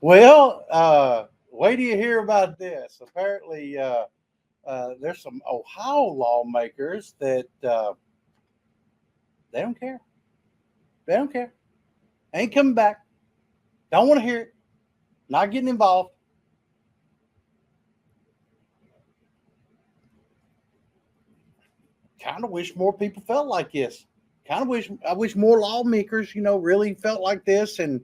Well, wait till you hear about this. Apparently, there's some Ohio lawmakers that they don't care. They don't care. Ain't coming back. Don't want to hear it. Not getting involved. Kind of wish more people felt like this. Kind of wish I wish more lawmakers, really felt like this and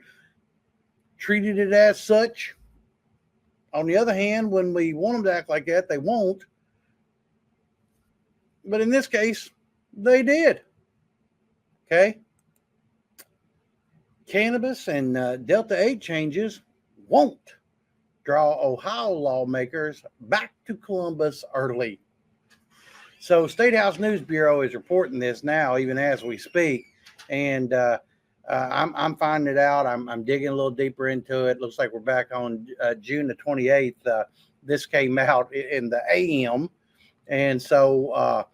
treated it as such. On the other hand, when we want them to act like that, they won't. But in this case, they did. Okay. Cannabis and Delta 8 changes won't draw Ohio lawmakers back to Columbus early. So, State House News Bureau is reporting this now, even as we speak. And I'm finding it out. I'm digging a little deeper into it. Looks like we're back on June the 28th. This came out in the AM. And so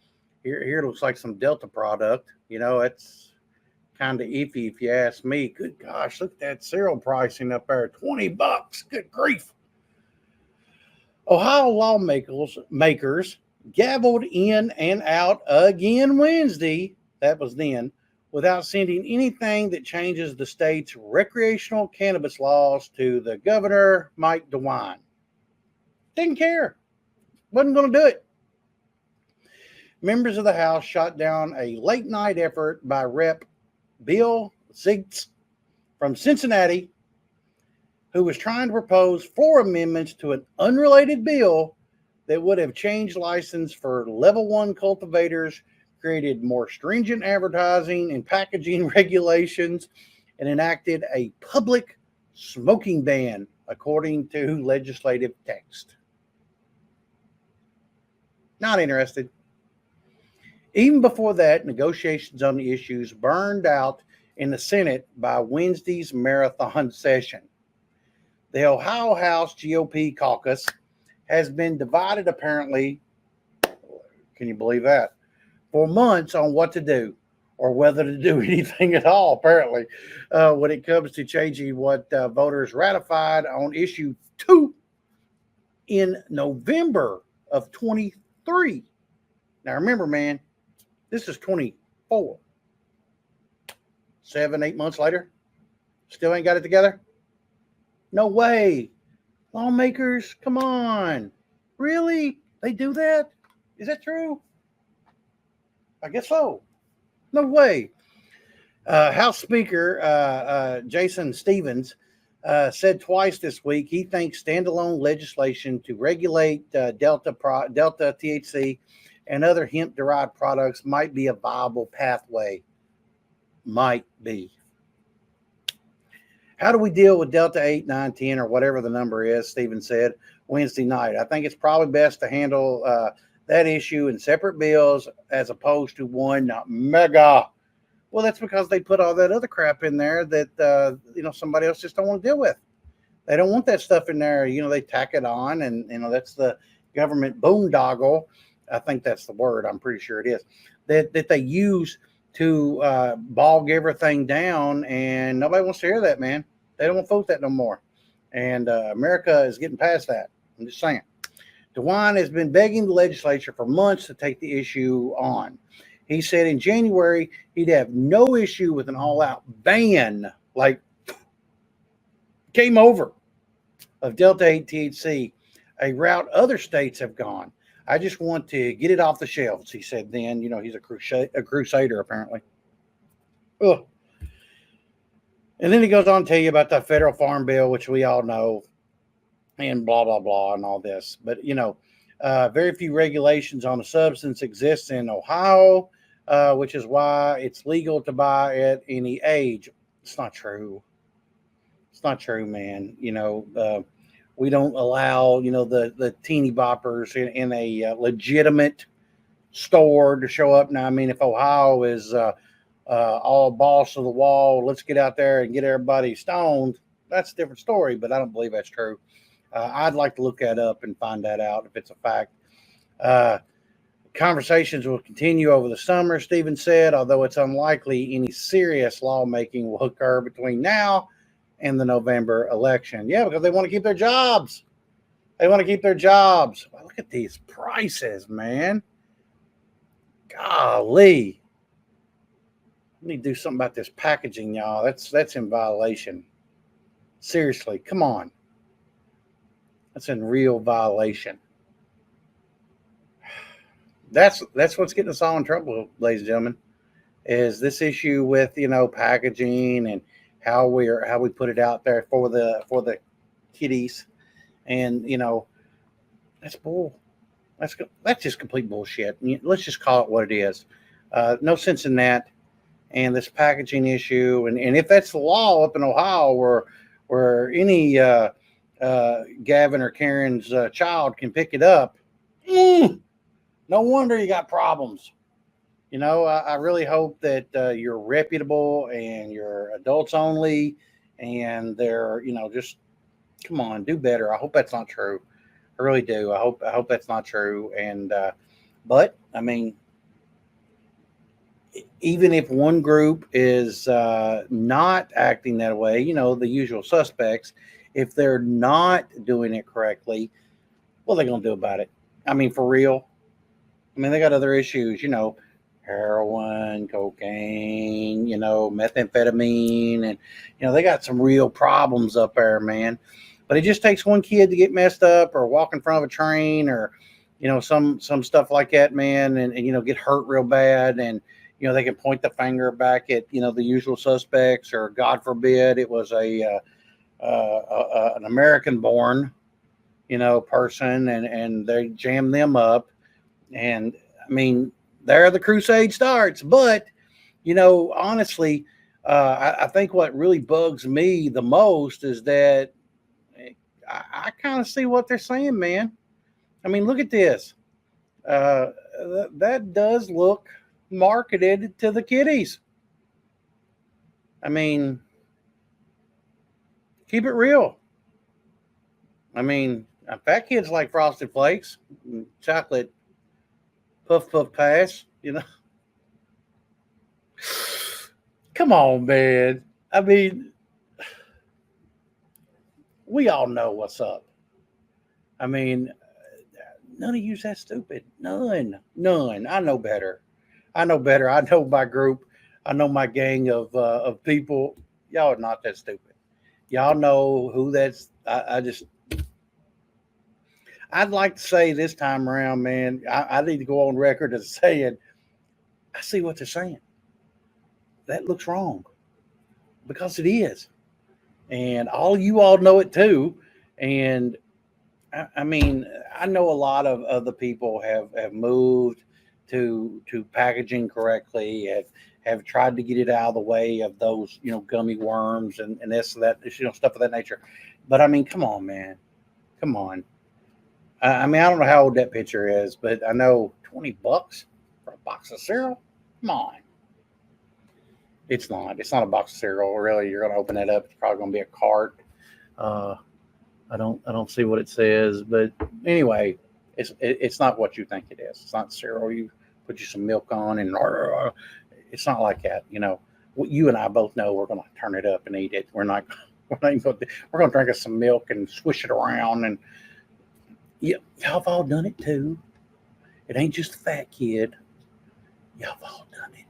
here it looks like some Delta product. It's kind of iffy if you ask me. Good gosh, look at that cereal pricing up there, $20. Good grief. Ohio lawmakers gavelled in and out again Wednesday. That was then, without sending anything that changes the state's recreational cannabis laws to the governor, Mike DeWine. Didn't care. Wasn't going to do it. Members of the House shot down a late night effort by Rep. Bill Ziegts from Cincinnati, who was trying to propose floor amendments to an unrelated bill that would have changed license for level 1 cultivators, created more stringent advertising and packaging regulations, and enacted a public smoking ban, according to legislative text. Not interested. Even before that, negotiations on the issues burned out in the Senate by Wednesday's marathon session. The Ohio House GOP caucus has been divided, apparently, can you believe that, for months on what to do or whether to do anything at all, apparently, when it comes to changing what voters ratified on issue 2 in November of 23. Now, remember, man, this is 24. 7, 8 months later, still ain't got it together? No way. Lawmakers, come on. Really? They do that? Is that true? I guess so. No way. House Speaker Jason Stevens said twice this week he thinks standalone legislation to regulate Delta THC and other hemp-derived products might be a viable pathway. Might be. How do we deal with Delta 8, 9, 10, or whatever the number is, Stephen said Wednesday night. I think it's probably best to handle that issue in separate bills as opposed to one mega. Well, that's because they put all that other crap in there that, somebody else just don't want to deal with. They don't want that stuff in there. They tack it on, and, that's the government boondoggle. I think that's the word. I'm pretty sure it is. That they use to bog everything down, and nobody wants to hear that, man. They don't want to vote that no more. And America is getting past that. I'm just saying. DeWine has been begging the legislature for months to take the issue on. He said in January he'd have no issue with an all-out ban, like game over, of Delta 8 THC, a route other states have gone. I just want to get it off the shelves, he said then. He's a crusader, apparently. Ugh. And then he goes on to tell you about the federal farm bill, which we all know, and blah, blah, blah, and all this. But, very few regulations on the substance exist in Ohio, which is why it's legal to buy at any age. It's not true. It's not true, man. We don't allow, the teeny boppers in a legitimate store to show up. Now, I mean, if Ohio is all balls to the wall, let's get out there and get everybody stoned, that's a different story, but I don't believe that's true. I'd like to look that up and find that out if it's a fact. Conversations will continue over the summer, Stevens said, although it's unlikely any serious lawmaking will occur between now in the November election. Yeah, because they want to keep their jobs. They want to keep their jobs. Well, look at these prices, man. Golly. We need to do something about this packaging, y'all. That's in violation. Seriously, come on. That's in real violation. That's what's getting us all in trouble, ladies and gentlemen, is this issue with packaging and how we put it out there for the kiddies, and that's bull. That's just complete bullshit. Let's just call it what it is. No sense in that. And this packaging issue, and if that's the law up in Ohio, where any Gavin or Karen's child can pick it up, no wonder you got problems. I really hope that you're reputable and you're adults only, and they're just come on, do better. I hope that's not true. I really do. I hope that's not true. And but I mean, even if one group is not acting that way, the usual suspects, if they're not doing it correctly, what are they going to do about it? I mean, for real. I mean, they got other issues, heroin, cocaine, methamphetamine, and they got some real problems up there, man. But it just takes one kid to get messed up or walk in front of a train or, some stuff like that, man, and get hurt real bad, and they can point the finger back at the usual suspects, or God forbid it was an American-born person, and they jam them up. And I mean, there the crusade starts. But honestly, I think what really bugs me the most is that I kind of see what they're saying, man. I mean, look at this. That does look marketed to the kiddies. I mean, keep it real. I mean, fat kids like Frosted Flakes, chocolate puff pass, Come on, man. I mean, we all know what's up. I mean, none of you's that stupid. None. I know better. I know my group. I know my gang of people. Y'all are not that stupid. Y'all know who that's. I'd like to say this time around, man, I need to go on record as saying, I see what they're saying. That looks wrong, because it is. And you all know it too. And I mean, I know a lot of other people have moved to packaging correctly, have tried to get it out of the way of those, gummy worms and this, that, stuff of that nature. But I mean, come on, man. Come on. I mean, I don't know how old that picture is, but I know $20 for a box of cereal. Come on. It's not. It's not a box of cereal. Really, you're going to open that up. It's probably going to be a cart. I don't see what it says, but anyway, it's not what you think it is. It's not cereal. You put some milk on, and it's not like that. You and I both know we're going to turn it up and eat it. We're not even going to. We're going to drink us some milk and swish it around, and y'all have all done it too. It ain't just a fat kid. Y'all have all done it.